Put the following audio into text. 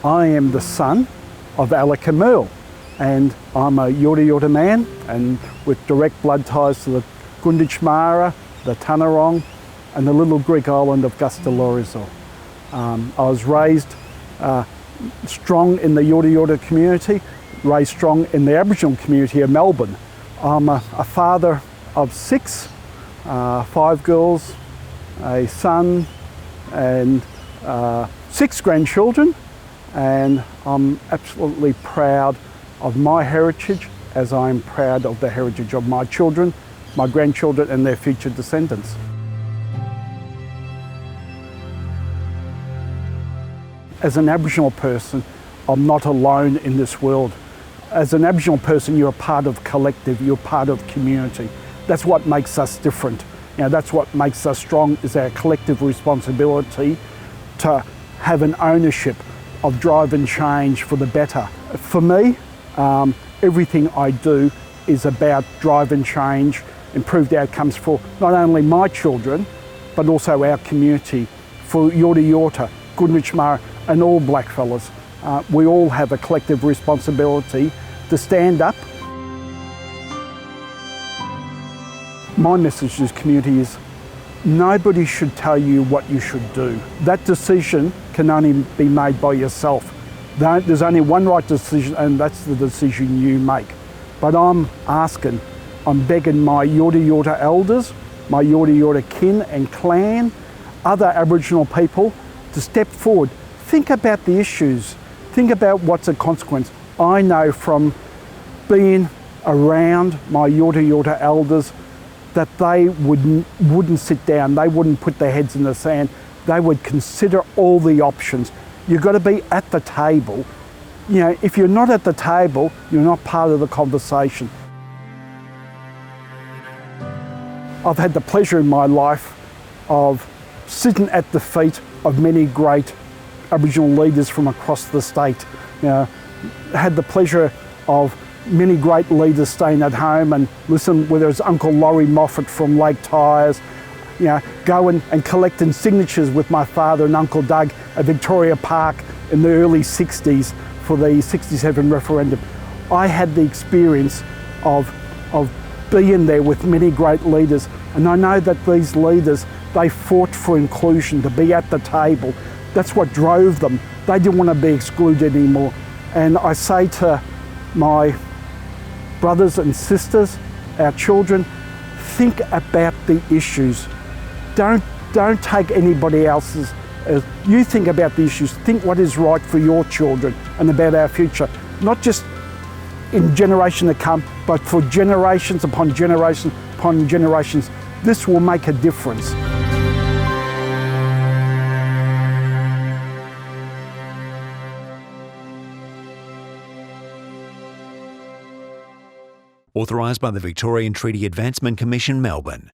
I am the son of Alec and Merle, and I'm a Yorta man, and with direct blood ties to the Gunditjmara, the Tanarong, and the little Greek island of Gustalorizor. I was raised strong in the Yorta community, raised strong in the Aboriginal community of Melbourne. I'm a father of 6, 5 girls, a son, and 6 grandchildren, and I'm absolutely proud of my heritage, as I'm proud of the heritage of my children, my grandchildren, and their future descendants. As an Aboriginal person, I'm not alone in this world. As an Aboriginal person, you're a part of collective, you're part of community. That's what makes us different. That's what makes us strong, is our collective responsibility to have an ownership of driving change for the better. For me, everything I do is about driving change, improved outcomes for not only my children, but also our community, for Yorta, Gunditjmara, and all blackfellas. We all have a collective responsibility to stand up. My message to this community is nobody should tell you what you should do. That decision can only be made by yourself. There's only one right decision, and that's the decision you make. But I'm begging my Yorta elders, my Yorta kin and clan, other Aboriginal people to step forward. Think about the issues. Think about what's a consequence. I know from being around my Yorta elders that they wouldn't sit down, they wouldn't put their heads in the sand, they would consider all the options. You've got to be at the table. If you're not at the table, you're not part of the conversation. I've had the pleasure in my life of sitting at the feet of many great Aboriginal leaders from across the state. Had the pleasure of many great leaders staying at home and listen, whether it's Uncle Laurie Moffat from Lake Tyers, going and collecting signatures with my father and Uncle Doug at Victoria Park in the early 60s for the 67 referendum. I had the experience of being there with many great leaders, and I know that these leaders, they fought for inclusion, to be at the table. That's what drove them. They didn't want to be excluded anymore. And I say to my brothers and sisters, our children, think about the issues. Don't take anybody else's. You think about the issues. Think what is right for your children and about our future. Not just in generation to come, but for generations upon generations upon generations. This will make a difference. Authorised by the Victorian Treaty Advancement Commission, Melbourne.